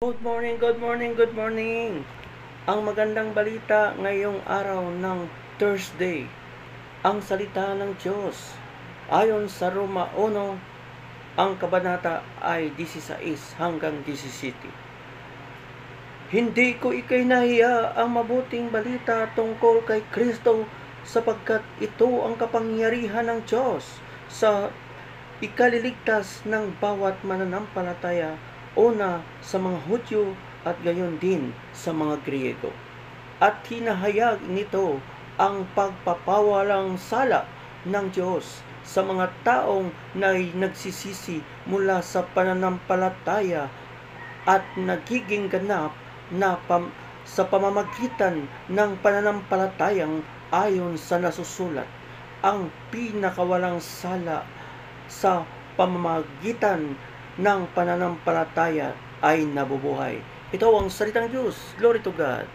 Good morning, good morning, good morning. Ang magandang balita ngayong araw ng Thursday. Ang salita ng Diyos. Ayon sa Roma 1, ang kabanata ay 16 hanggang 17. Hindi ko ikinahiya ang mabuting balita tungkol kay Kristo sapagkat ito ang kapangyarihan ng Diyos sa ikaliligtas ng bawat mananampalataya, una sa mga Hudyo at gayon din sa mga Griego. At hinahayag nito ang pagpapawalang sala ng Diyos sa mga taong nagsisisi mula sa pananampalataya at nagiging ganap na sa pamamagitan ng pananampalatayang ayon sa nasusulat, ang pinakawalang sala sa pamamagitan ng pananampalataya ay nabubuhay. Ito ang salitang Diyos. Glory to God.